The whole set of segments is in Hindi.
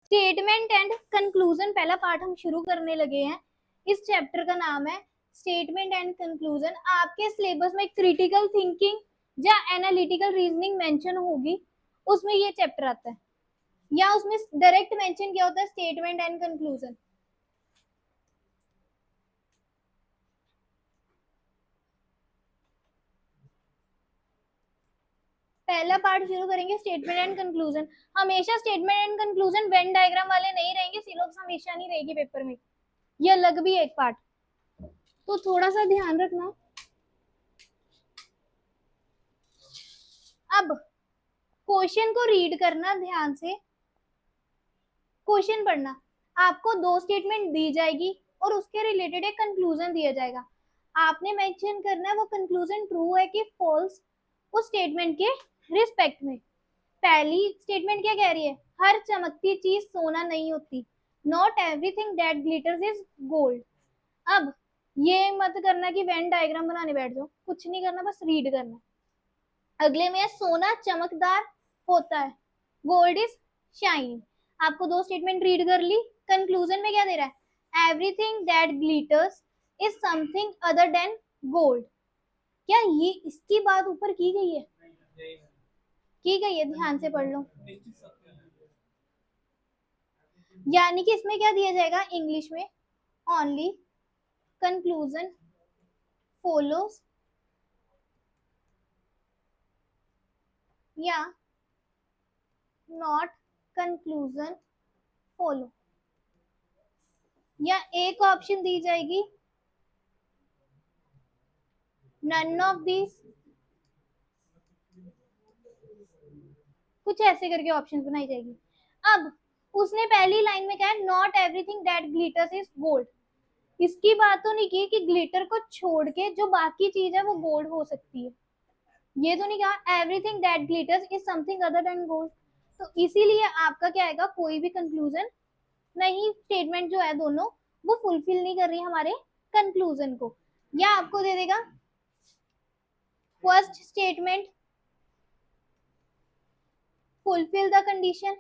स्टेटमेंट एंड कंक्लूजन पहला पार्ट हम शुरू करने लगे हैं। इस चैप्टर का नाम है स्टेटमेंट एंड कंक्लूजन। आपके सिलेबस में क्रिटिकल थिंकिंग या एनालिटिकल रीजनिंग मेंशन होगी, उसमें ये चैप्टर आता है, या उसमें डायरेक्ट मेंशन किया होता है स्टेटमेंट एंड कंक्लूजन। पहला पार्ट शुरू करेंगे स्टेटमेंट एंड कंक्लूजन। हमेशा statement and conclusion Venn diagram वाले नहीं रहेंगे, सिलेबस हमेशा नहीं रहेगी पेपर में, ये अलग भी एक पार्ट, तो थोड़ा सा ध्यान रखना। अब क्वेश्चन को रीड करना ध्यान से, क्वेश्चन पढ़ना। आपको दो स्टेटमेंट दी जाएगी और उसके रिलेटेड एक कंक्लूजन दिया जाएगा। आपने मेंशन करना है वो कंक्लूजन ट्रू है कि फॉल्स उस स्टेटमेंट के रिस्पेक्ट में। पहली स्टेटमेंट क्या कह रही है? हर चमकती चीज सोना नहीं होती। Not everything that glitters is gold. अब ये मत करना कि वेन डायग्राम बनाने बैठ जाओ, कुछ नहीं करना, बस रीड करना। अगले में सोना चमकदार होता है, गोल्ड इज शाइनिंग। आपको दो स्टेटमेंट रीड कर ली। कंक्लूजन में क्या दे रहा है? Everything that glitters is something other than gold. क्या ये इसकी बात ऊपर की गई है? की गई है, ध्यान से पढ़ लो। यानी कि इसमें क्या दिया जाएगा इंग्लिश में? ओनली कंक्लूजन फॉलोज या नॉट कंक्लूजन फॉलो, या एक ऑप्शन दी जाएगी नन ऑफ दीज, कुछ ऐसे करके ऑप्शन बनाई जाएगी। अब उसने पहली लाइन में कहा है not everything that glitters is gold. इसकी बात तो नहीं की कि ग्लिटर को छोड़ के जो बाकी चीज है वो गोल्ड हो सकती है। ये तो नहीं कहा everything that glitters is something other than gold. तो इसीलिए आपका क्या आएगा? कोई भी कंक्लूजन नहीं, स्टेटमेंट जो है दोनों वो फुलफिल नहीं कर रही हमारे कंक्लूजन को। या आपको दे देगा first statement fulfil the condition,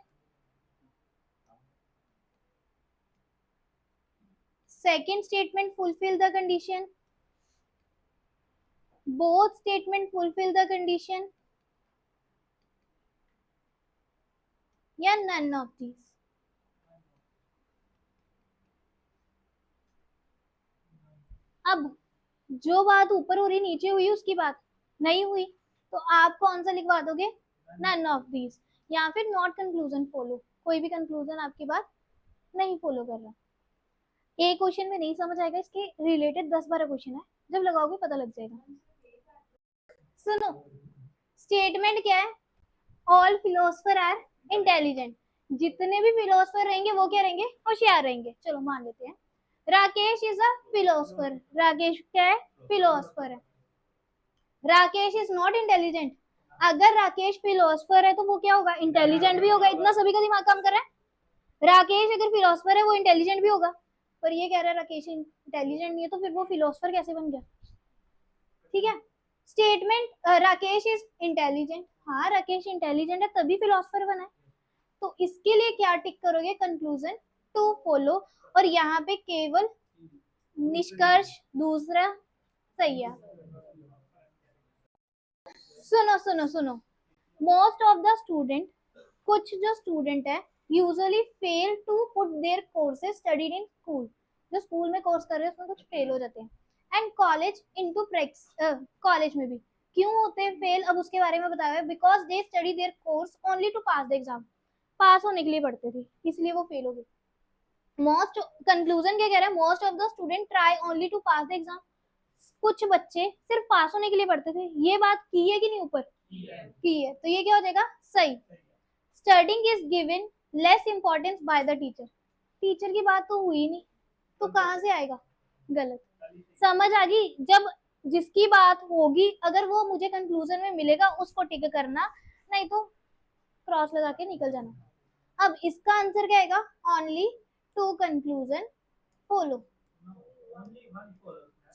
second statement fulfil the condition, both statement fulfill the condition, या none of these। अब जो बात ऊपर हो रही नीचे हुई उसकी बात नहीं हुई, तो आप कौन सा लिखवा दोगे? none of these, या फिर नॉट कंक्लूजन फॉलो, कोई भी कंक्लूजन आपकी बात नहीं फॉलो कर रहा। एक क्वेश्चन में नहीं समझ आएगा, इसके रिलेटेड 10-12 क्वेश्चन है, जब लगाओगे पता लग जाएगा। सुनो, स्टेटमेंट क्या है? All philosopher are intelligent. जितने भी फिलोसफर रहेंगे वो क्या रहेंगे? होशियार रहेंगे। चलो मान लेते हैं Rakesh is a philosopher. Rakesh क्या है? फिलोसफर है। Rakesh is not intelligent. अगर राकेश फिलोसफर है तो वो क्या होगा? इंटेलिजेंट भी होगा। इतना सभी का दिमाग काम कर रहा है। राकेश अगर फिलोसफर है वो इंटेलिजेंट भी होगा, पर ये कह रहा है राकेश इंटेलिजेंट नहीं है, तो फिर वो फिलोसफर कैसे बन गया? ठीक है। स्टेटमेंट राकेश इज इंटेलिजेंट, हाँ राकेश इंटेलिजेंट है तभी फिलोसफर बना है, तो इसके लिए क्या टिक करोगे? Conclusion to follow. और यहाँ पे केवल निष्कर्ष दूसरा सही है। सुनो सुनो सुनो, मोस्ट ऑफ द स्टूडेंट, कुछ जो स्टूडेंट है usually fail to put their courses studied in school. जो स्कूल में कोर्स कर रहे हैं उसमें कुछ फेल हो जाते हैं। And college into practice, college में भी क्यों होते हैं फेल, अब उसके बारे में बताया है। Because they study their course only to pass the exam, pass होने के लिए पढ़ते थे इसलिए वो फेल हो गए। मोस्ट कंक्लूजन क्या कह रहा है? Most of the student try only to pass the exam. कुछ बच्चे सिर्फ पास होने के लिए पढ़ते थे। ये बात की है कि नहीं ऊपर? की है, तो ये क्या हो जाएगा? सही। Studying is given less importance by the teacher. Teacher की बात तो हुई नहीं, तो कहां से आएगा? गलत। समझ आ गई? जब जिसकी बात होगी अगर वो मुझे कंक्लूजन में मिलेगा उसको टिक करना, नहीं तो क्रॉस लगा के निकल जाना। अब इसका आंसर क्या आएगा? Only two conclusion follow,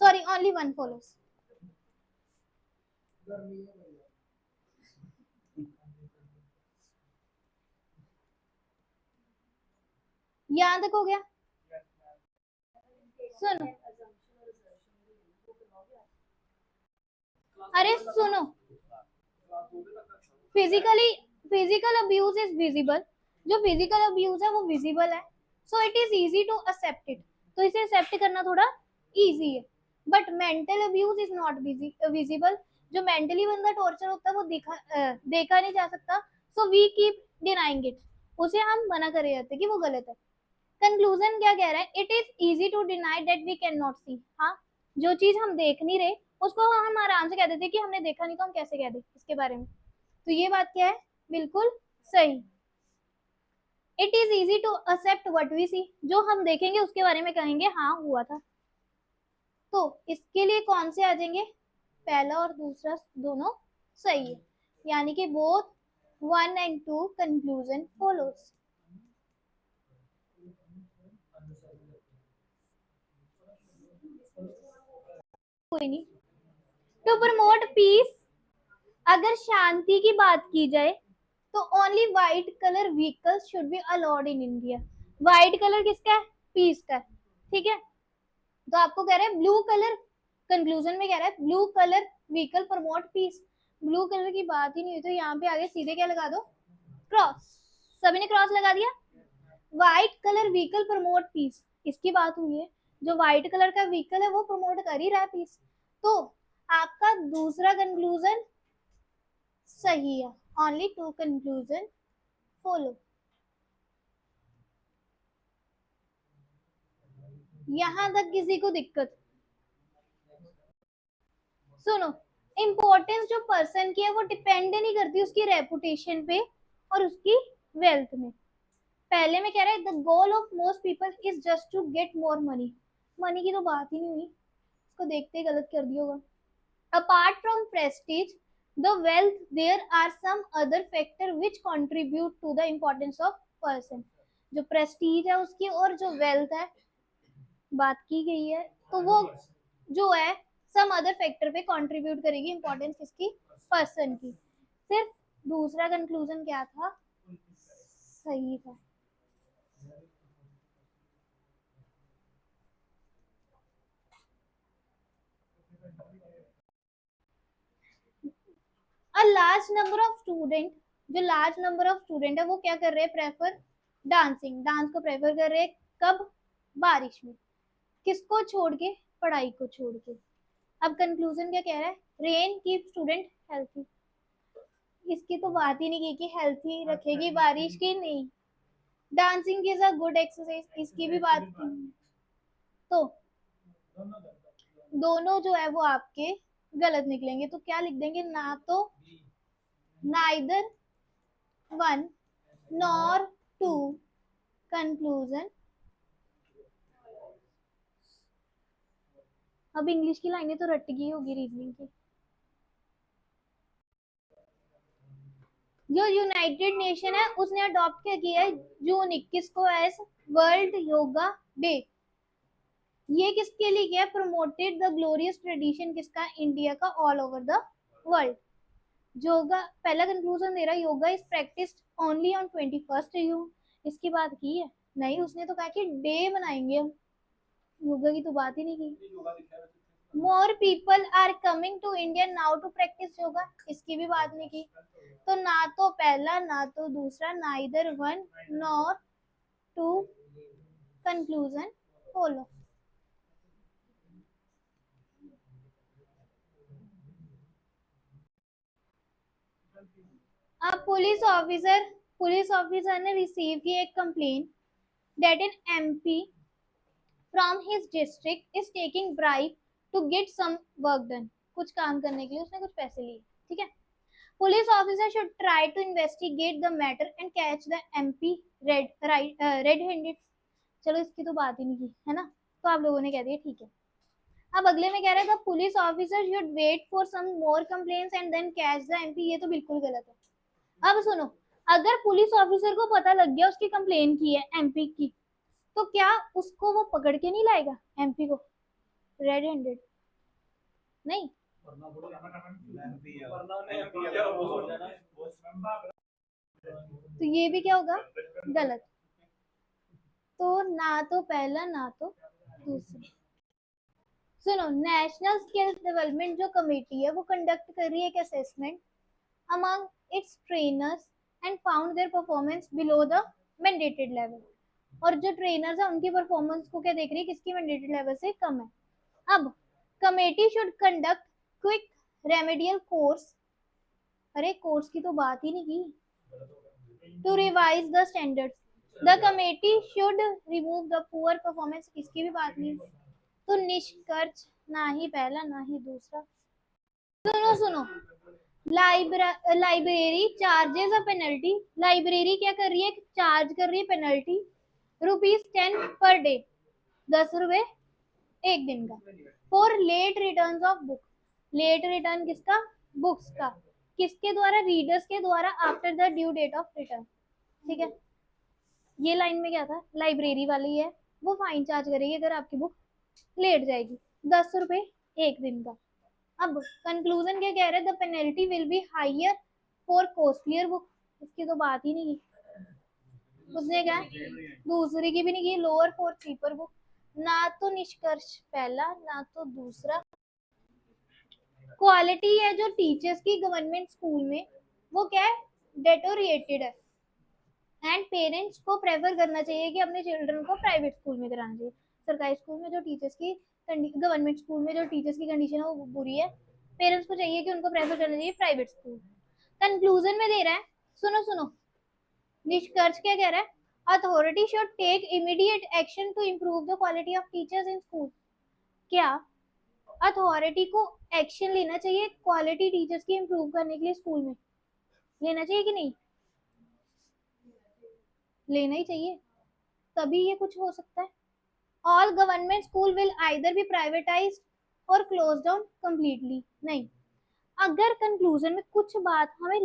sorry only one follows. यहाँ तक हो गया। सुनो, अरे सुनो, physically physical abuse is visible, जो फिजिकल अब्यूज है वो विजिबल है, so it is easy to accept it, तो इसे एक्सेप्ट करना थोड़ा इजी है। But mental abuse is not visible, जो मेंटली बंदा टॉर्चर होता है वो देखा नहीं जा सकता, so we keep denying it, उसे हम मना करे जाते कि वो गलत है। कंक्लूजन क्या कह रहा है, it is easy to deny that we can not see, हाँ, जो चीज हम देख नहीं रहे उसको हम आराम से कह देते कि हमने देखा नहीं, तो हम कैसे कह दे इसके बारे में, तो ये बात क्या है, बिल्कुल सही। It is easy to accept what we see, जो हम देखेंगे उसके बारे में कहेंगे हाँ हुआ था, तो इसके लिए कौन से आ जाएंगे, पहला और दूसरा दोनों सही है, यानी कि बोथ 1 and 2 कंक्लूजन फॉलोस। कोई नहीं। टू प्रमोट पीस, अगर शांति की बात की जाए तो only white colour vehicles should be allowed in India. White colour किसका है, पीस का है, ठीक है, तो आपको कह रहे हैं ब्लू कलर, कंक्लूजन में कह रहा है blue colour vehicle promote peace, blue colour की बात ही नहीं हुई, तो यहाँ पे आगे सीधे क्या लगा दो, क्रॉस, सभी ने क्रॉस लगा दिया। White colour vehicle promote peace, इसकी बात हुई है, जो व्हाइट कलर का व्हीकल है वो प्रमोट कर ही रहा है पीस, तो आपका दूसरा कंक्लूजन सही है, ओनली 2 कंक्लूजन फॉलो। यहां तक किसी को दिक्कत, सुनो, इम्पोर्टेंस जो पर्सन की है वो डिपेंड नहीं करती उसकी रेपुटेशन पे और उसकी वेल्थ में। पहले में कह रहा है the goal of most people is just to get more money, money की तो बात ही नहीं हुई, उसको देखते ही गलत कर दिया होगा। Apart from prestige the wealth there are some other factor which contribute to the importance of person, जो प्रेस्टीज है उसकी और जो वेल्थ है बात की गई है, तो वो जो है सम अदर फैक्टर पे कंट्रीब्यूट करेगी इंपॉर्टेंस किसकी, पर्सन की। सिर्फ दूसरा कंक्लूजन क्या था, सही था। A large number of student, जो लार्ज नंबर ऑफ स्टूडेंट है वो क्या कर रहे हैं, प्रेफर डांसिंग, डांस को प्रेफर कर रहे हैं, कब, बारिश में, किसको छोड़ के, पढ़ाई को छोड़ के। अब कंक्लूजन क्या कह रहा है, रेन कीप स्टूडेंट हेल्थी, इसकी तो बात ही नहीं की कि हेल्थी रखेगी बारिश की, नहीं, dancing is a good exercise, इसकी भी बात की, तो दोनों जो है वो आपके गलत निकलेंगे, तो क्या लिख देंगे, ना तो neither one nor two conclusion. अब इंग्लिश की लाइनें तो रट गई होगी रीजनिंग की। जो यूनाइटेड नेशन है उसने अडॉप्ट क्या किया है जून 21 को एज वर्ल्ड योगा डे, ये किसके लिए किया, प्रमोटेड द ग्लोरियस ट्रेडिशन किसका, इंडिया का, all over the world. Yoga, पहला कंक्लूजन दे रहा है yoga is practised only on 21 जून, इसकी बात की है, नहीं, उसने तो कहा कि डे मनाएंगे हम, योगा की तो बात ही नहीं की। More people are coming to India now to practice yoga, इसकी भी बात नहीं की, तो ना तो पहला ना तो दूसरा, ना इधर one nor two conclusion follow. अब पुलिस ऑफिसर ने रिसीव की एक complain that in MP from his district is taking bribe to get some work done, कुछ काम करने के लिए उसने कुछ पैसे लिए, ठीक है, police officer should try to investigate the matter and catch the MP red handed, चलो इसकी तो बात ही नहीं की है ना, तो आप लोगों ने कह दिया ठीक है। अब अगले में कह रहे हैं police officer should wait for some more complaints and then catch the MP, ये तो बिल्कुल गलत है। अब सुनो, अगर पुलिस ऑफिसर को पता लग गया उसकी कंप्लेन की है एमपी की, तो क्या उसको वो पकड़ के नहीं लाएगा एमपी को रेड हैंडेड, नहीं, तो ये भी क्या होगा, गलत। तो ना तो पहला ना तो दूसरा। सुनो, नेशनल स्किल डेवलपमेंट जो कमेटी है वो कंडक्ट कर रही है एक assessment among its trainers and found their performance below the mandated level। और जो ट्रेनर्स है उनकी परफॉर्मेंस को क्या देख रही है, किसकी मैंडेटेड लेवल से कम है। अब committee should conduct quick remedial course, अरे कोर्स की तो बात ही नहीं की, to revise the standards. The committee should remove the poor performance, इसकी भी बात नहीं। तो निष्कर्ष ना ही पहला ना ही दूसरा। सुनो सुनो, library charges a penalty, library क्या कर रही है, चार्ज कर रही है पेनल्टी ₹10 पर डे, 10 रुपए एक दिन का, for late return of book. Late return किसका, बुक्स का, किसके द्वारा, रीडर्स के द्वारा, after the due date of return. ठीक है, ये लाइन में क्या था, लाइब्रेरी वाली है वो फाइन चार्ज करेगी अगर आपकी बुक लेट जाएगी, 10 रुपए एक दिन का। अब कंक्लूजन क्या कह रहे हैं, the penalty will be higher for costlier book, इसकी तो बात ही नहीं की उसने, क्या दूसरी की भी नहीं की, लोअर फॉर चीपर बुक। ना तो निष्कर्ष पहला ना तो दूसरा। क्वालिटी है जो टीचर्स की गवर्नमेंट स्कूल में वो क्या है, डेटोरिएटेड है, एंड पेरेंट्स को प्रेफर करना चाहिए कि अपने चिल्ड्रन को प्राइवेट स्कूल में कराना चाहिए। सरकारी स्कूल में जो टीचर्स की, गवर्नमेंट स्कूल में जो टीचर्स की कंडीशन है वो बुरी है, पेरेंट्स को चाहिए कि उनको प्रेफर करना चाहिए प्राइवेट स्कूल। कंक्लूजन में दे रहा है, सुनो सुनो, निष्कर्ष क्या कह रहा है, authority should take immediate action to improve the quality of teachers in school. क्या अथॉरिटी को एक्शन लेना चाहिए क्वालिटी टीचर्स की इम्प्रूव करने के लिए स्कूल में, लेना चाहिए कि नहीं, लेना ही चाहिए, तभी ये कुछ हो सकता है। All government school will either be privatised or close down completely. नहीं, अगर कंक्लूजन में कुछ बात हमें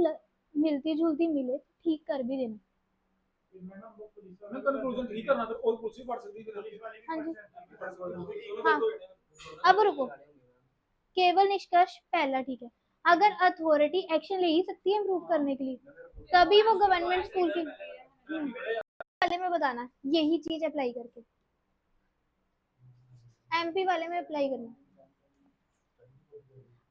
मिलती जुलती मिले ठीक कर भी देना। कंक्लूजन ठीक करना, फिर और कुछ भी पढ़ सकती है। हाँ जी, हाँ, अब रुको, केवल निष्कर्ष पहला ठीक है, अगर अथॉरिटी एक्शन ले ही सकती है इम्प्रूव करने के लिए, तभी वो गवर्नमेंट स्कूल की वाले में बताना, यही चीज अप्लाई करके एमपी वाले में अप्लाई करना।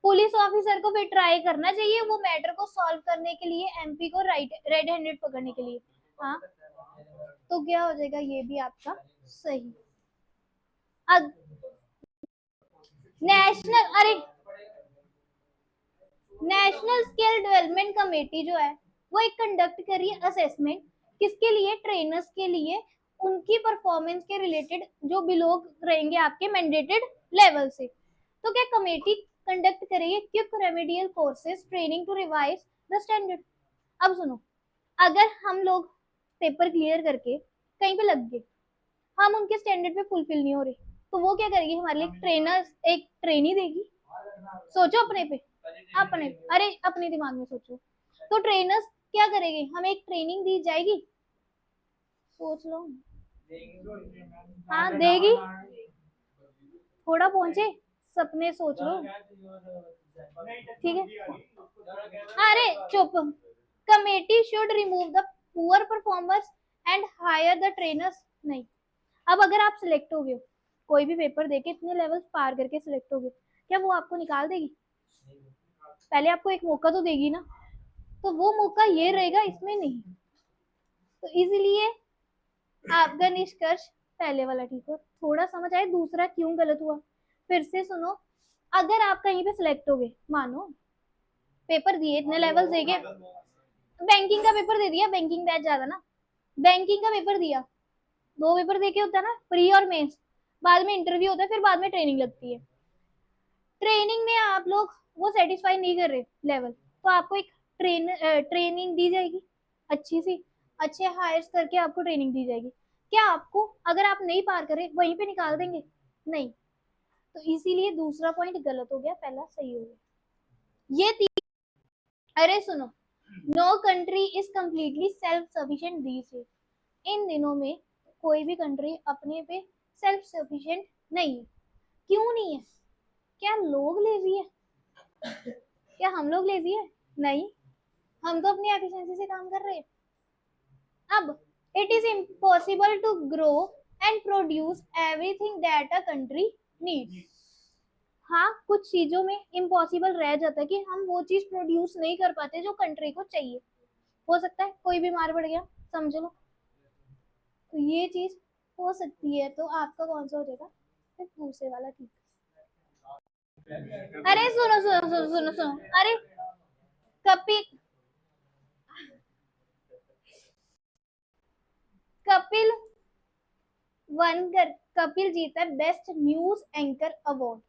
पुलिस ऑफिसर को फिर ट्राई करना चाहिए वो मैटर को सॉल्व करने के लिए, एमपी को राइट रेड हैंडेड पकड़ने के लिए। हाँ, तो क्या हो जाएगा, ये भी आपका सही। अब नेशनल, अरे नेशनल स्किल डेवलपमेंट कमेटी जो है वो एक कंडक्ट कर रही है असेसमेंट, किसके लिए, ट्रेनर्स के लिए, उनकी परफॉर्मेंस के रिलेटेड जो बिलो रहेंगे आपके मैंडेटेड लेवल से। तो क्या कमेटी कंडक्ट करेगी quick remedial courses training to revise the standard. अब सुनो, अगर हम लोग पेपर क्लियर करके कहीं पे लग गए, हम उनके स्टैंडर्ड पे फुलफिल नहीं हो रहे, तो वो क्या करेगी, हमारे लिए ट्रेनर एक ट्रेनी देगी। सोचो अपने पे, अपने, अरे अपने दिमाग में सोचो, तो ट्रेनर्स क्या करेंगे, हमें एक ट्रेनिंग दी जाएगी, सोच लो। हाँ देगी, थोड़ा पहुंचे, सपने सोच लो, ठीक है। अरे चुप, committee should remove the poor performers and hire the trainers. नहीं, अब अगर आप सिलेक्ट हो गए, कोई भी पेपर देके इतने लेवल्स पार करके सिलेक्ट हो गए, क्या वो आपको निकाल देगी, पहले आपको एक मौका तो देगी ना, तो वो मौका ये रहेगा, इसमें नहीं। तो इसीलिए आपका निष्कर्ष पहले वाला ठीक हो, थोड़ा समझ आए दूसरा क्यों गलत हुआ। फिर से सुनो, अगर आप कहीं पे सिलेक्ट हो गए, मानो पेपर दिए इतने लेवल देके, बैंकिंग का पेपर दे दिया, बैंकिंग बैच ज्यादा ना, बैंकिंग का पेपर दिया, 2 पेपर देके होता है ना, प्री और मेंस, बाद में इंटरव्यू होता है, फिर बाद में ट्रेनिंग लगती है। ट्रेनिंग में आप लोग वो सेटिस्फाई नहीं कर रहे लेवल, तो आपको एक ट्रेनिंग दी जाएगी अच्छी सी, अच्छे हायर्स करके आपको ट्रेनिंग दी जाएगी। क्या आपको, अगर आप नहीं पार करे वहीं पे निकाल देंगे, नहीं। तो इसीलिए दूसरा पॉइंट गलत हो गया, पहला सही हो गया। ये अरे सुनो, no country is completely self sufficient these days. इन दिनों में कोई भी कंट्री अपने पे सेल्फ सफिशिएंट नहीं है। क्यों नहीं है, क्या लोग लेजी है, क्या हम लोग लेजी है, नहीं, हम तो अपनी एफिशिएंसी से काम कर रहे हैं। अब It is impossible to grow and produce everything that a country needs. हाँ, कुछ चीजों में इम्पॉसिबल रह जाता है कि हम वो चीज प्रोड्यूस नहीं कर पाते जो कंट्री को चाहिए। हो सकता है कोई बीमार पड़ गया, समझ लो, तो ये चीज हो सकती है। तो आपका कौन सा हो जाएगा? फिर दूसरे वाला ठीक। अरे सुनो सुनो सुनो सुनो सुनो, अरे कपिल कपिल वनकर कपिल जीता best news anchor award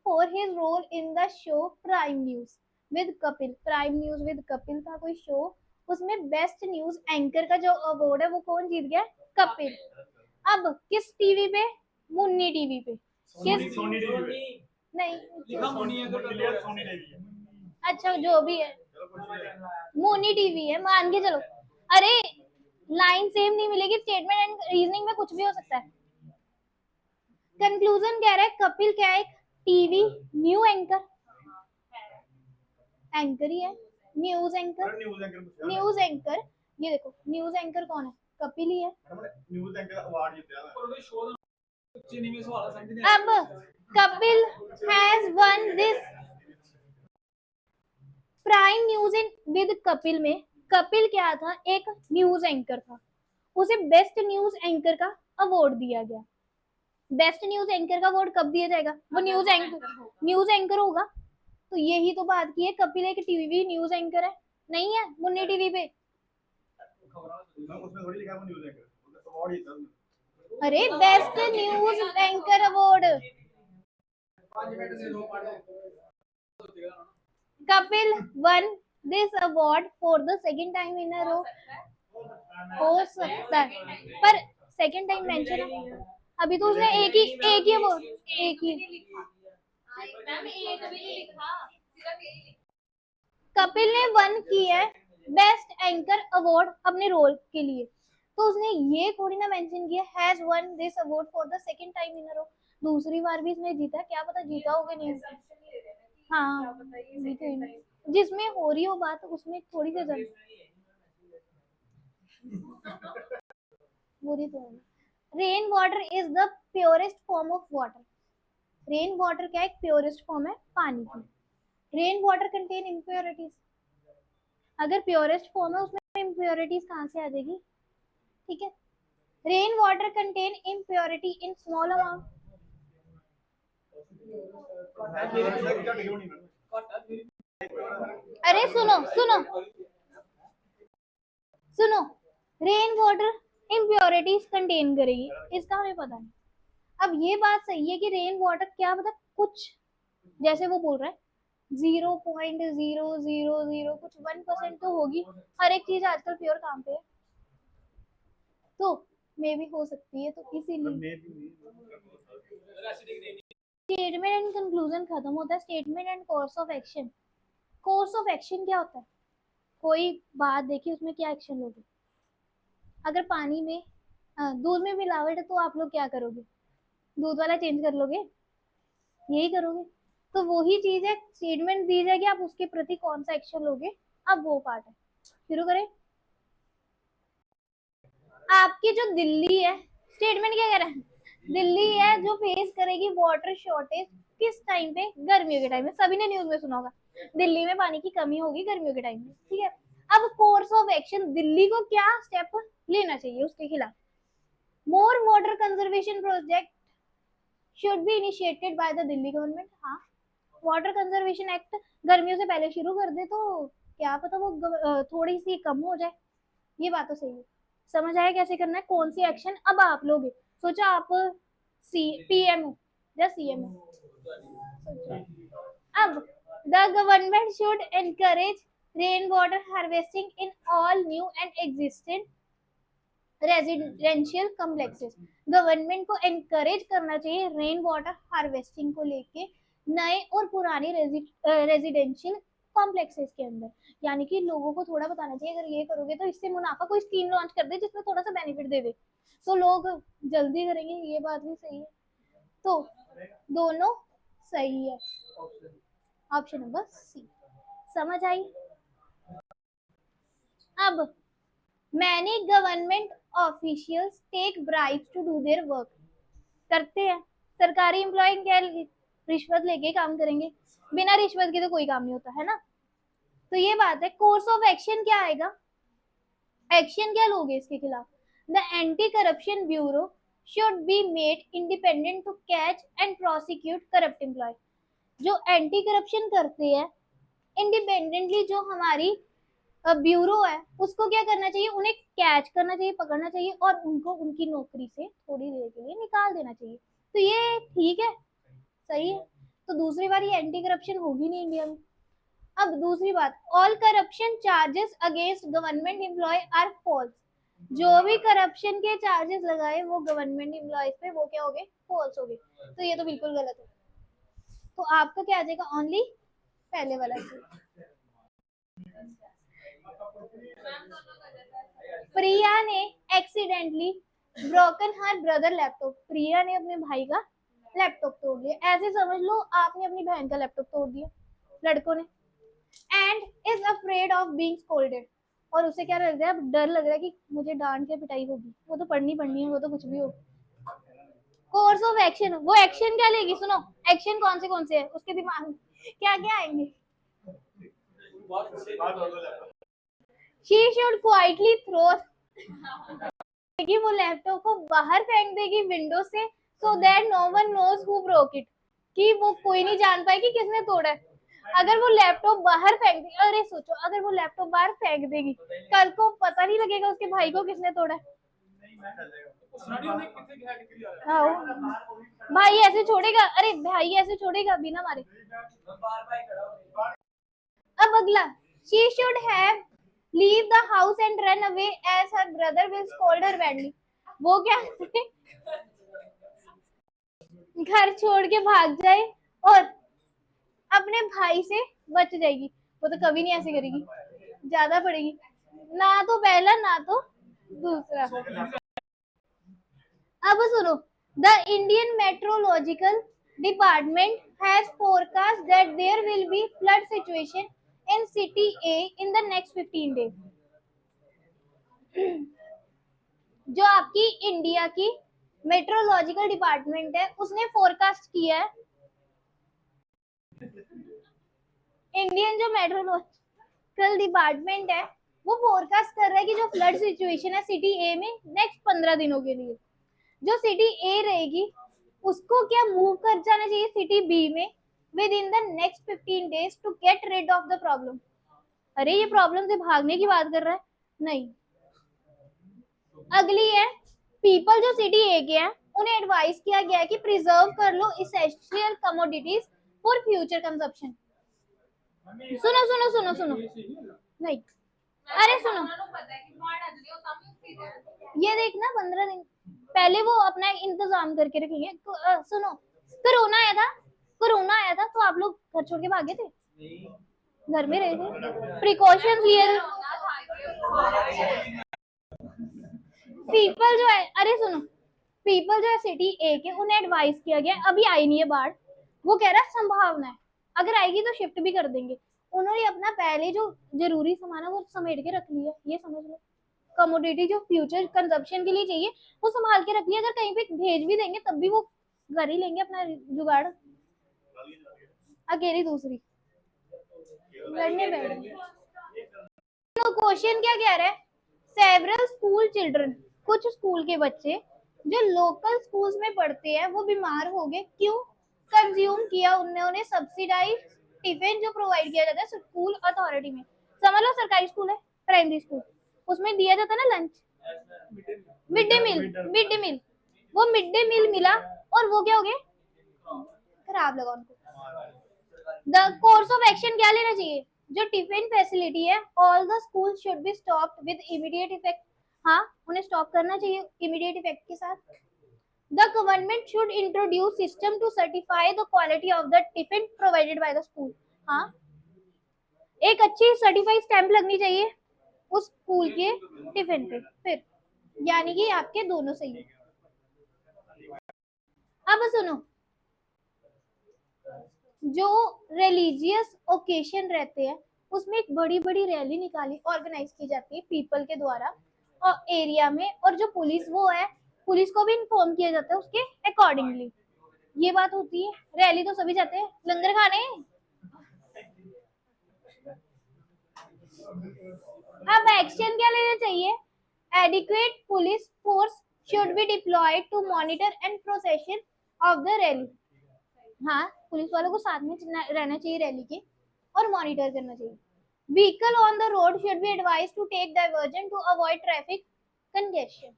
for his role in the show prime news with Kapil. Prime news with Kapil था कोई शो, उसमें बेस्ट न्यूज एंकर का जो अवार्ड है वो कौन जीत गया? कपिल। अब किस टीवी पे? मुन्नी टीवी पे। किस? सोनी टीवी नहीं, अच्छा जो भी है, मोनी टीवी है, मान के चलो। अरे लाइन सेम नहीं मिलेगी, स्टेटमेंट एंड रीजनिंग में कुछ भी हो सकता है। कंक्लूजन कह रहा है कपिल क्या है? टीवी न्यू एंकर, एंकर ही है, न्यूज एंकर। न्यूज एंकर, ये देखो न्यूज एंकर कौन है? कपिल ही है। न्यूज एंकर अवार्ड जीता है। अब Kapil has won this prime news in with Kapil में कपिल क्या था? एक न्यूज एंकर था, उसे बेस्ट न्यूज एंकर का अवार्ड दिया गया। बेस्ट न्यूज एंकर का अवार्ड कब दिया जाएगा? वो न्यूज एंकर होगा। तो यही तो बात की है, कपिल एक टीवी न्यूज एंकर है, नहीं है मुन्नी टीवी पे। उसमें थोड़ी लिखा है वो न्यूज एंकर, अवार्ड ही था। अरे best news anchor award. Kapil won this award for the second time in a row. हो सकता है, पर सेकंड टाइम मेंशन है, अभी तो उसने एक ही अवार्ड, एक ही। कपिल ने वन की है बेस्ट एंकर अवार्ड अपने रोल के लिए, तो उसने ये थोड़ी ना मेंशन किया has won this award for the second time in a row. दूसरी बार भी इसने जीता, क्या पता जीता होगा नहीं। हाँ, जिसमें हो रही हो बात उसमें थोड़ी सी बुरी तो है। Rain water is the purest form of water. Rain water क्या एक प्योरेस्ट फॉर्म है पानी की। रेन वाटर कंटेन इम्प्योरिटीज, अगर प्योरेस्ट फॉर्म है उसमें इम्प्योरिटीज कहाँ से आ जाएगी? ठीक है, rain water contain impurity in small amount. अरे सुनो सुनो सुनो, रेन वाटर इम्प्योरिटीज कंटेन करेगी, इसका हमें पता है। अब ये बात सही है कि रेन वाटर क्या पता कुछ, जैसे वो बोल रहा है 0.0000 कुछ 1% तो होगी, हर एक चीज आजकल प्योर काम पे है, तो मे भी हो सकती है। तो इसीलिए स्टेटमेंट एंड कंक्लूजन खत्म होता है, statement and course of action. Course of action क्या होता है? कोई बात देखी उसमें क्या एक्शन लोगे? अगर पानी में दूध में मिलावट है तो आप लोग क्या करोगे? दूध वाला चेंज कर लोगे, यही करोगे। तो वही चीज है, स्टेटमेंट दी जाएगी, आप उसके प्रति कौन सा एक्शन लोगे, अब वो पार्ट है। शुरू करें। आपकी जो दिल्ली है, स्टेटमेंट क्या कह रहा है? दिल्ली है जो फेस करेगी वाटर शॉर्टेज किस टाइम पे? गर्मियों के टाइम में। सभी ने न्यूज में सुना होगा दिल्ली में पानी की कमी होगी गर्मियों के टाइम में, ठीक है। अब कोर्स ऑफ एक्शन, दिल्ली को क्या स्टेप लेना चाहिए उसके खिलाफ? More water conservation project should be initiated by the Delhi government. हाँ, वाटर कंजर्वेशन एक्ट गर्मियों से पहले शुरू कर दे तो क्या पता वो थोड़ी सी कम हो जाए। ये बात तो सही है। समझ आया कैसे करना है, कौन सी एक्शन अब आप लोगे? सोचा आप पीएम हो या सीएम हो? अब the government should encourage rain water harvesting in all new and existing residential complexes. Government को एनकरेज करना चाहिए रेन वाटर हार्वेस्टिंग को लेके नए और पुराने रेजिडेंशियल कॉम्प्लेक्सेस के अंदर, यानी कि लोगों को थोड़ा बताना चाहिए अगर ये करोगे तो इससे मुनाफा, कोई स्कीम लॉन्च कर दे जिसमें थोड़ा सा बेनिफिट दे दे तो लोग जल्दी करेंगे। ये बात भी सही है, तो दोनों सही है। Option number C. समझ आई? अब many government officials take bribes to do their work, करते हैं। सरकारी एम्प्लॉय क्या रिश्वत लेके काम करेंगे, बिना रिश्वत के तो कोई काम नहीं होता है ना। तो ये बात है। कोर्स ऑफ एक्शन क्या आएगा, एक्शन क्या लोगे इसके खिलाफ? The anti corruption bureau should be made independent to catch and prosecute corrupt employ. जो एंटी करप्शन करते हैं इंडिपेंडेंटली, जो हमारी ब्यूरो है, उसको क्या करना चाहिए, उन्हें कैच करना चाहिए, पकड़ना चाहिए और उनको उनकी नौकरी से थोड़ी देर के लिए निकाल देना चाहिए। तो ये ठीक है, सही है। तो दूसरी बार ये एंटी करप्शन होगी नहीं इंडिया में। अब दूसरी बात, all corruption charges against government employ are false. जो भी करप्शन के चार्जेस लगाए वो गवर्नमेंट एम्प्लॉयज पे, वो क्या हो गए, फॉल्स हो गए। तो ये तो बिल्कुल गलत है। तो आपका क्या आ जाएगा, ओनली पहले वाला चीज। प्रिया ने accidentally broken her brother laptop. Priya ने अपने भाई का लैपटॉप तोड़ दिया, ऐसे समझ लो आपने अपनी बहन का लैपटॉप तोड़ दिया, लड़कों ने। And is afraid of being scolded, और उसे क्या लग रहा है, डर लग रहा है कि मुझे डांट के पिटाई होगी। वो तो पढ़नी पढ़नी है, वो तो कुछ भी हो। कोर्स ऑफ एक्शन, वो एक्शन क्या लेगी, सुनो। एक्शन कौन से है उसके दिमाग में, क्या क्या आएंगे। शी शुड क्वाइटली थ्रो, कि वो लैपटॉप को बाहर फेंक देगी विंडो से, so that no one knows who broke it, कि वो कोई नहीं जान पाए कि किसने तोड़ा है। अगर वो लैपटॉप बाहर फेंक देगी, अरे सोचो अगर वो लैपटॉप बाहर फेंक देगी, कल को पता नहीं लगेगा उसके भाई को किसने तोड़ा है। हाँ, भाई ऐसे छोड़ेगा, अरे भाई ऐसे छोड़ेगा बिना मारे। अब अगला, she should have leave the house and run away as her brother will scold her badly. वो क्या घर छोड़ के भाग जाए और अपने भाई से बच जाएगी। वो तो कभी नहीं ऐसे करेगी, ज्यादा पड़ेगी। ना तो पहला ना तो दूसरा। अब सुनो, the Indian meteorological department has forecast that there will be flood situation in city A in the next 15 days. जो आपकी इंडिया की मेट्रोलॉजिकल डिपार्टमेंट है उसने फोरकास्ट किया है, इंडियन जो मेट्रोलॉजिकल डिपार्टमेंट है वो फोरकास्ट कर रहा है कि जो फ्लड सिचुएशन है सिटी ए में नेक्स्ट 15 दिनों के लिए, जो सिटी ए रहेगी उसको क्या मूव कर जाना चाहिए सिटी बी में within the next 15 days to get rid of the problem. अरे ये प्रॉब्लम से भागने की बात कर रहा है, नहीं। अगली है, पीपल जो सिटी ए के हैं उन्हें एडवाइस किया गया है कि प्रिजर्व कर लो essential commodities for future consumption. सुनो सुनो सुनो सुनो, नहीं, अरे सुनो, ये देखना 15 दिन पहले वो अपना इंतजाम करके रखेंगे। सुनो, कोरोना आया था, कोरोना आया था तो आप लोग घर छोड़ के भागे थे, घर में रहे थे, प्रिकॉशंस लिए थे। पीपल जो है, अरे सुनो, पीपल जो है सिटी ए के उन्हें एडवाइस किया गया, अभी आई नहीं है बाढ़, वो कह रहा है संभावना है, अगर आएगी तो शिफ्ट भी कर देंगे। उन्होंने अपना पहले जो जरूरी सामान है वो समेट के रख लिया, ये समझ लो। कमोडिटी जो फ्यूचर कंजप्शन के लिए चाहिए वो संभाल के रख लिया, अगर कहीं पे भेज भी देंगे तब भी वो कर ही लेंगे अपना जुगाड़। अकेली दूसरी लड़ने बैठेंगे। तो क्वेश्चन क्या कह रहा है, सेवरल स्कूल चिल्ड्रन, कुछ स्कूल के बच्चे जो लोकल स्कूल्स में पढ़ते हैं वो बीमार हो गए, क्यों? कंज्यूम किया उन्होंने सब्सिडाइज टिफिन जो प्रोवाइड किया जाता है स्कूल अथॉरिटी में। समझ लो सरकारी स्कूल है, प्राइमरी स्कूल, उसमें दिया जाता है ना lunch, mid day meal, mid day meal, वो मिड डे मील मिला और वो क्या हो गए, खराब लगा उनको। द कोर्स ऑफ एक्शन क्या लेना चाहिए, जो टिफिन फैसिलिटी है all the school should be stopped with immediate effect. हाँ, उन्हें स्टॉप करना चाहिए इमीडिएट इफेक्ट के साथ। The government should introduce system to certify the quality of the tiffin provided by the school. हाँ, एक अच्छी सर्टिफाइड स्टैंप लगनी चाहिए उस स्कूल के टिफिन पे, फिर यानी कि आपके दोनों सही है। अब सुनो, जो रिलीजियस ओकेशन रहते हैं उसमें एक बड़ी बड़ी रैली निकाली ऑर्गेनाइज की जाती है पीपल के द्वारा, और एरिया में, और जो पुलिस वो है, पुलिस को भी इन्फॉर्म किया जाता है उसके अकॉर्डिंगली। ये बात होती है। रैली तो सभी जाते हैं लंगर खाने। अब एक्शन क्या लेना चाहिए? Adequate police force should be deployed to monitor and procession of the rally. हाँ, पुलिस वालों को साथ में रहना चाहिए रैली के, और मॉनिटर करना चाहिए। Vehicle on the road should be advise to take diversion to avoid traffic congestion.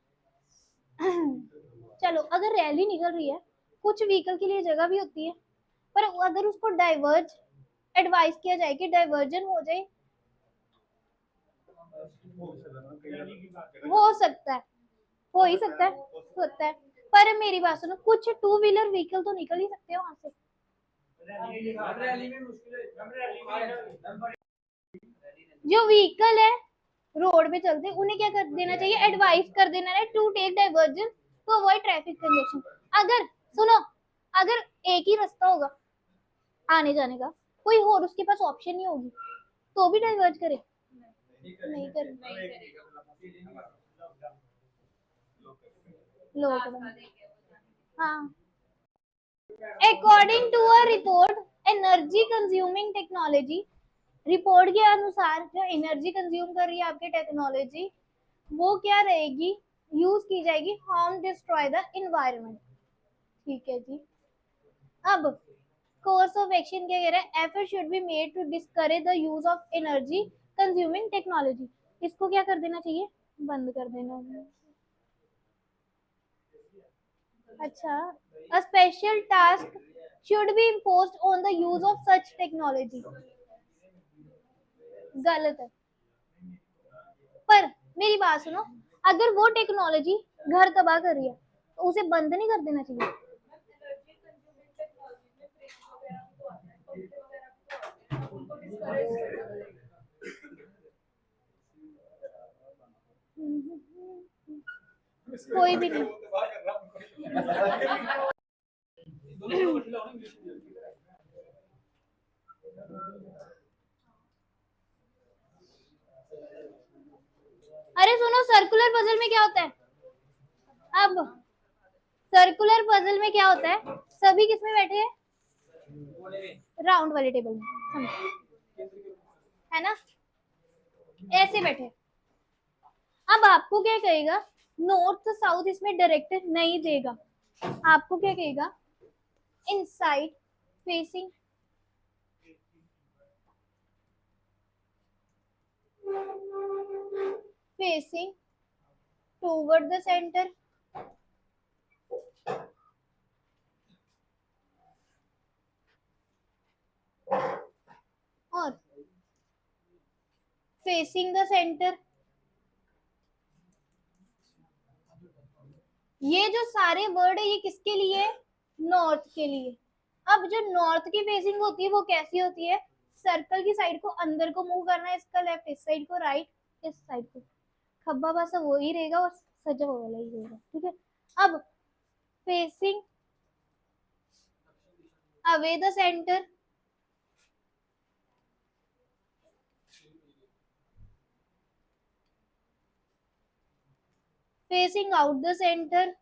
चलो, अगर रैली निकल रही है, कुछ व्हीकल के लिए जगह भी होती है, पर अगर उसको डाइवर्ज एडवाइस किया जाए कि डाइवर्जन हो जाए, हो सकता है, हो ही सकता है, सकता है। पर मेरी बात सुनो, कुछ टू व्हीलर व्हीकल तो निकल ही सकते हैं वहां से। जो व्हीकल है रोड पे चलते, उन्हें क्या कर देना चाहिए? एडवाइस कर देना है to take diversion to avoid traffic congestion. अगर सुनो, अगर एक ही रास्ता होगा आने जाने का, कोई और उसके पास ऑप्शन नहीं होगी, तो भी डाइवर्ज करे? नहीं करे। लोग, हाँ। According to a report, energy consuming technology, report के अनुसार जो एनर्जी कंज्यूम कर रही है आपकी टेक्नोलॉजी, वो क्या रहेगी? यूज की जाएगी हार्म डिस्ट्रॉय द इन्वायरमेंट। ठीक है जी। अब कोर्स ऑफ एक्शन क्या कह रहा है? Effort should be made to discourage the use of energy consuming technology. इसको क्या कर देना चाहिए? बंद कर देना। अच्छा, a special task should be imposed on the use of such technology। गलत है। पर मेरी बात सुनो, अगर वो टेक्नोलॉजी घर तबाह कर रही है, तो उसे बंद नहीं कर देना चाहिए? कोई भी नहीं। अरे सुनो, सर्कुलर पजल में क्या होता है? अब सर्कुलर पजल में क्या होता है? सभी किस में बैठे हैं? राउंड वाले टेबल में, है ना? ऐसे बैठे। अब आपको क्या कहेगा? नॉर्थ साउथ इसमें डायरेक्ट नहीं देगा, आपको क्या कहेगा? Inside facing, facing toward the centre, और फेसिंग द सेंटर। ये जो सारे वर्ड है, ये किसके लिए? नॉर्थ के लिए। अब जो नॉर्थ की फेसिंग होती है वो कैसी होती है? सर्कल की साइड को अंदर को मूव करना है, इसका लेफ्ट इस साइड को, राइट इस साइड को। खब्बा बासा वो ही रहेगा और सजा वो वाला ही रहेगा। ठीक है। अब facing away the centre, facing out the centre,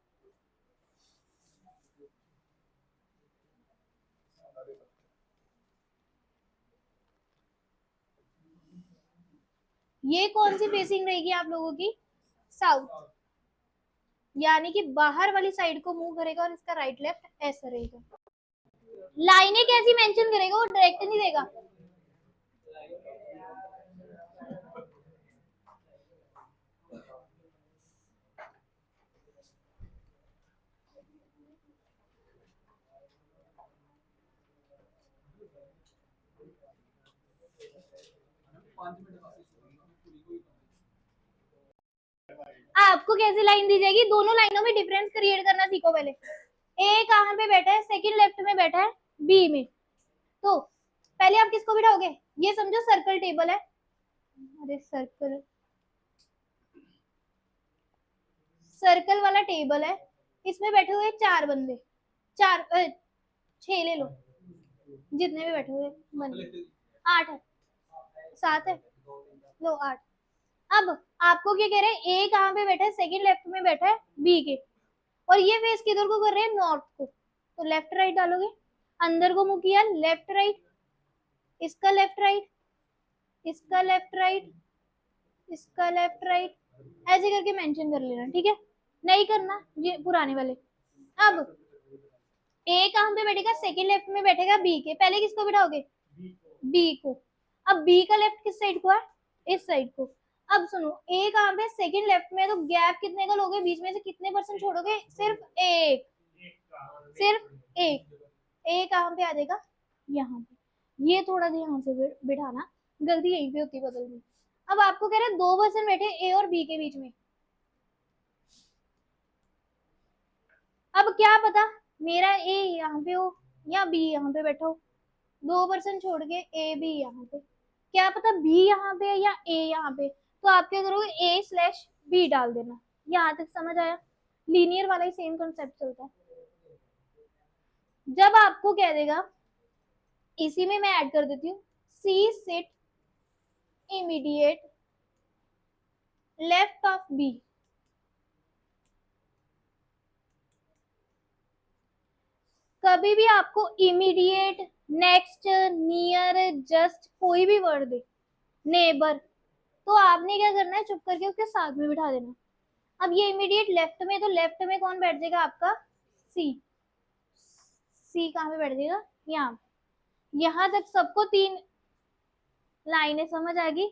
ये कौन सी फेसिंग रहेगी आप लोगों की? साउथ। यानी कि बाहर वाली साइड को मूव करेगा, और इसका राइट लेफ्ट ऐसा रहेगा। लाइनें कैसी मेंशन करेगा? वो डायरेक्ट नहीं देगा। आपको कैसी लाइन दी जाएगी? दोनों लाइनों में डिफरेंस क्रिएट करना सीखो पहले। ए कहाँ पे बैठा है? सेकंड लेफ्ट में बैठा है बी में। तो पहले आप किसको बिठाओगे? ये समझो सर्कल टेबल है। अरे सर्कल, सर्कल वाला टेबल है, इसमें बैठे हुए चार बंदे, चार 6 ले लो, जितने भी बैठे हुए बंदे, 8 है, 7 है, लो 8। अब आपको क्या कह रहे हैं, ए कहाँ पे बैठा है, सेकंड लेफ्ट में बैठा है बी के, और ये फेस किधर को कर रहे हैं, नॉर्थ को, तो लेफ्ट राइट डालोगे, अंदर को मुंह किया, लेफ्ट राइट, इसका लेफ्ट राइट, इसका लेफ्ट राइट, इसका लेफ्ट राइट, ऐसे करके मेंशन कर लेना, ठीक है, नहीं करना ये पुराने वाले। अब ए कहाँ पे बैठेगा, सेकंड लेफ्ट में बैठेगा बी के, पहले किसको बिठाओगे, बी को। अब बी का लेफ्ट किस साइड को है, इस साइड को। अब सुनो, ए कहाँ पे, सेकंड लेफ्ट में, तो गैप कितने का लोगे, बीच में से कितने परसेंट छोड़ोगे, सिर्फ एक, सिर्फ एक। ए कहाँ पे आ जाएगा, यहाँ पे, ये थोड़ा ध्यान से बिठाना, गलती यहीं पे होती है बदल में। अब आपको कह रहे हैं 2% बैठे ए और बी के बीच में, अब क्या पता मेरा ए यहाँ पे हो या बी यहाँ पे बैठा हो, 2% छोड़ के ए बी यहाँ पे, क्या पता बी यहाँ पे या ए यहाँ पे, तो आप क्या करोगे, ए स्लैश बी डाल देना। यहाँ तक समझ आया, लीनियर वाला ही सेम कंसेप्ट चलता है। जब आपको कह देगा, इसी में मैं ऐड कर देती हूँ, C sit immediate left of B, कभी भी आपको इमीडिएट, नेक्स्ट, नियर, जस्ट कोई भी वर्ड दे, नेबर, तो आपने क्या करना है, चुप करके उसके साथ में बिठा देना। अब ये इमीडिएट लेफ्ट में, तो लेफ्ट में कौन बैठ जाएगा आपका, सी, सी कहाँ पे बैठ जाएगा, यहाँ। यहाँ तक सबको 3 लाइनें समझ आ गई।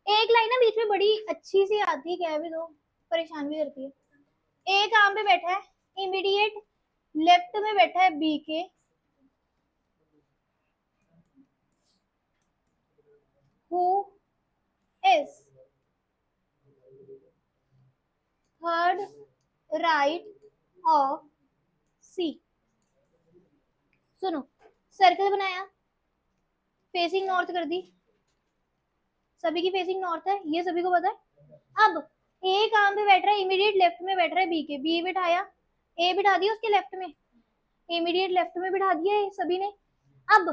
एक लाइन ना बीच में बड़ी अच्छी सी आती है, कह भी दो, परेशान भी करती है। ए कहाँ पे बैठा है, इमीडिएट लेफ्ट में बैठा है B K, who is third right of C. सुनो, सर्कल बनाया, फेसिंग नॉर्थ कर दी, सभी की फेसिंग नॉर्थ है, ये सभी को पता है। अब ए कहाँ पे बैठ रहा है, इमीडिएट लेफ्ट में बैठ रहा है बी के, बी बिठाया, ए बिठा दिया उसके लेफ्ट में, इमीडिएट लेफ्ट में बिठा दिया है सभी ने। अब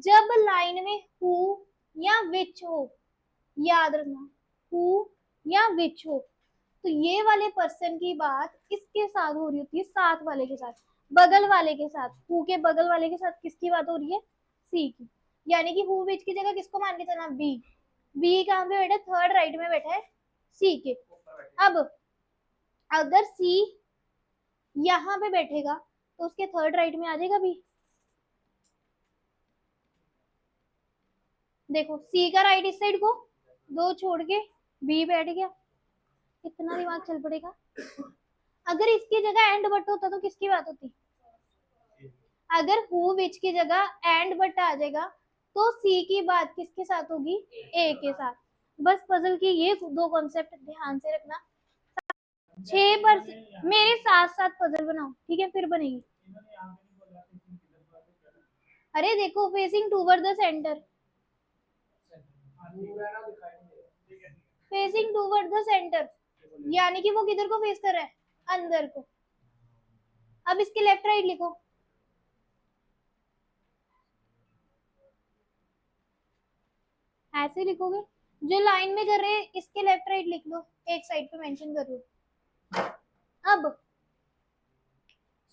जब लाइन में हु या विच हो, याद रखना, हु या विच हो, तो ये वाले पर्सन की बात किसके साथ हो रही होती है, साथ वाले के साथ, बगल वाले के साथ, हु के बगल वाले के साथ किसकी बात हो रही है, सी की। यानी कि हु विच की जगह किसको मान के चलना, बी, बी कहाँ पे बैठा, थर्ड राइट में बैठा है सी के। अब अगर सी यहाँ पे बैठेगा तो उसके थर्ड राइट में आ जाएगा बी, देखो सी का राइट इस साइड को, 2 छोड़ के बी बैठ गया, कितना दिमाग चल पड़ेगा। अगर इसकी जगह एंड बट होता तो किसकी बात होती, अगर हु विच की जगह एंड बट आ जाएगा तो सी की बात किसके साथ होगी, ए के साथ। बस पजल की ये 2 कॉन्सेप्ट ध्यान से रखना। 6% मेरे साथ साथ पजल बनाओ, ठीक है, फिर बनेगी। अरे देखो, facing toward the centre, facing toward the centre, यानी कि वो किधर को फेस कर रहा है, अंदर को। अब इसके लेफ्ट राइट लिखो, ऐसे लिखोगे, जो लाइन में कर रहे हैं इसके लेफ्ट राइट लिख लो, एक साइड पे मेंशन कर लो। अब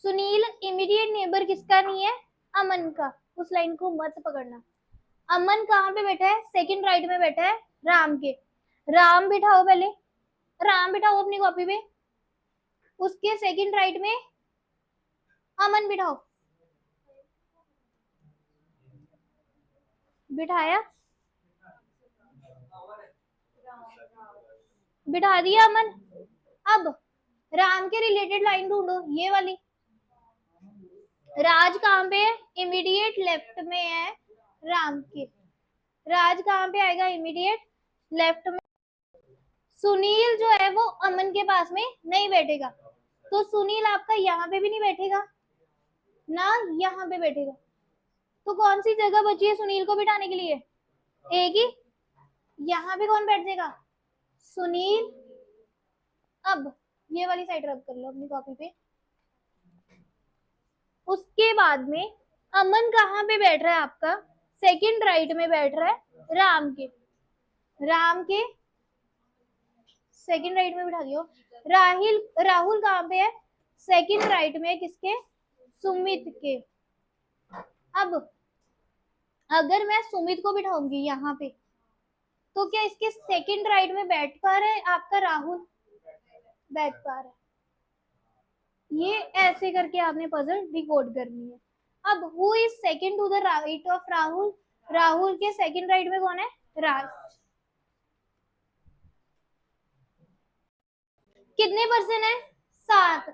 सुनील इमीडिएट नेबर किसका नहीं है, अमन का, उस लाइन को मत पकड़ना। अमन कहाँ पे बैठा है, सेकंड राइट में बैठा है राम के, राम बिठाओ पहले, राम बिठाओ अपनी कॉपी पे, उसके सेकंड राइट में अमन बिठाओ, बिठाया, बिठा दिया अमन। अब राम के रिलेटेड लाइन ढूंढो, ये वाली, राज कहाँ पे है, इमीडिएट लेफ्ट में है राम के, राज कहाँ पे आएगा, इमीडिएट लेफ्ट में। सुनील जो है वो अमन के पास में नहीं बैठेगा, तो सुनील आपका यहाँ पे भी नहीं बैठेगा ना, यहाँ पे बैठेगा, तो कौन सी जगह बची है सुनील को बिठाने के लिए, एक ही, यहाँ पे कौन बैठ जाएगा, सुनील। अब ये वाली साइड रब कर लो अपनी कॉपी पे। उसके बाद में अमन कहाँ पे बैठ रहा है आपका, सेकंड राइट में बैठ रहा है राम के, राम के सेकंड राइट में बिठा दियो। राहुल कहाँ पे है? सेकंड राइट में किसके? सुमित के। अब अगर मैं सुमित को बिठाऊंगी यहाँ पे, तो क्या इसके सेकंड राइट में बैठ पा रहा है आपका राहुल? बैठ पा रहा है। ये ऐसे करके आपने पजल डिकोड करनी है। अब who is second to the right of Rahul? Rahul के सेकंड राइट में कौन है? राज। कितने पर्सन है? 7।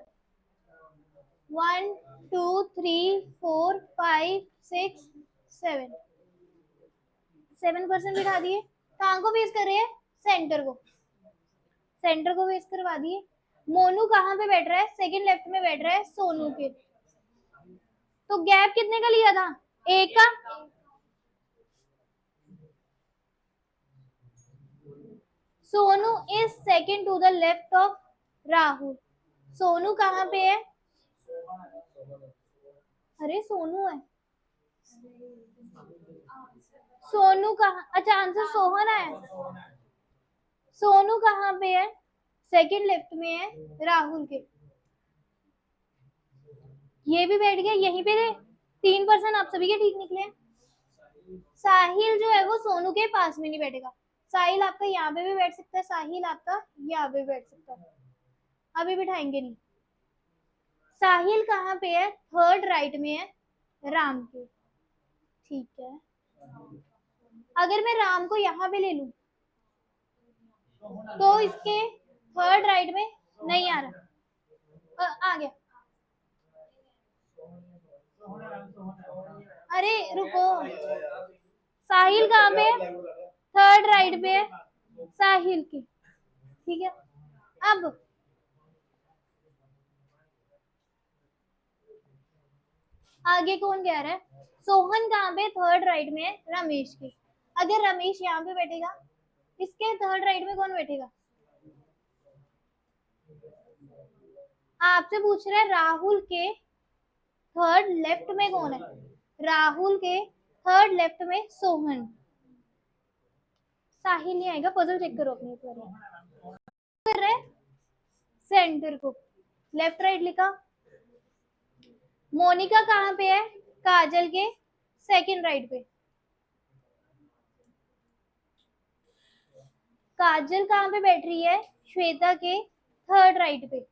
1 2 3 4 5 6 7 7% बिठा दिए। कहाँ को बेस कर रहे हैं? सेंटर को। सेंटर को बेस करवा दिए। मोनू कहाँ पे बैठ रहा है? सेकंड लेफ्ट में बैठ रहा है सोनू के। तो गैप कितने का लिया था? एक का। Sonu is second to the left of Rahul. Sonu कहाँ पे है? अरे सोनू है। सोनू कहाँ? अच्छा, आंसर सोहन है। सोनू कहाँ पे है? सेकंड लेफ्ट में है राहुल के। ये भी बैठ गया यहीं पे। 3% आप सभी के ठीक निकले। साहिल जो है वो सोनू के पास में नहीं बैठेगा। साहिल आपका यहाँ पे भी बैठ सकता है, साहिल आपका यहाँ पे बैठ सकता है। अभी बिठाएंगे नहीं। साहिल कहाँ पे है? थर्ड राइट में है राम के। ठीक है। अगर मैं राम को यहाँ पे ले लूं, तो इसके थर्ड राइट में नहीं आ रहा। आ गया। अरे रुको, साहिल कहाँ पे है? थर्ड राइट पे है साहिल की। ठीक है। अब आगे कौन कह रहा है? सोहन कहाँ पे? थर्ड राइट में है रमेश की। अगर रमेश यहाँ पे बैठेगा, इसके थर्ड राइट में कौन बैठेगा? आपसे पूछ रहा है राहुल के थर्ड लेफ्ट में कौन है? राहुल के थर्ड लेफ्ट में सोहन। साहिल नहीं आएगा। पजल चेक करो अपने एक बार। कर रहे सेंटर को। लेफ्ट राइट लिखा। मोनिका कहाँ पे है? काजल के सेकंड राइट पे। काजल कहाँ पे बैठ रही है? श्वेता के थर्ड राइट पे।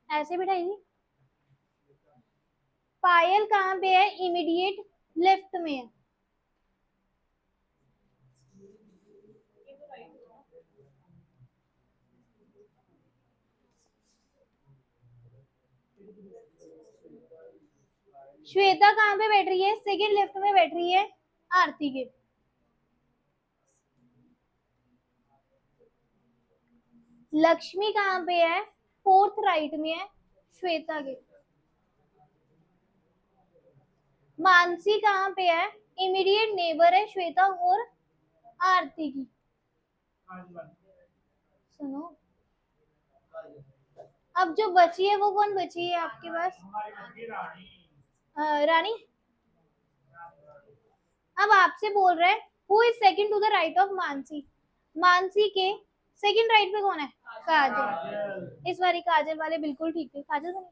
ऐसे बिठाइए। पायल कहाँ पे है? इमीडिएट लेफ्ट में है। श्वेता कहाँ पे बैठ रही है? सेकंड लेफ्ट में बैठ रही है आरती के। लक्ष्मी कहाँ पे है? फोर्थ राइट में है श्वेता के। मानसी कहाँ पे है? इमीडिएट नेबर है श्वेता और आरती की। सुनो, अब जो बची है वो कौन बची है आपके पास? रानी। अब आपसे बोल रहे हैं who is second to the right of Mansi? Mansi के सेकंड राइट पे कौन है? काजल। इस बारी काजल वाले बिल्कुल ठीक थे। काजल बने।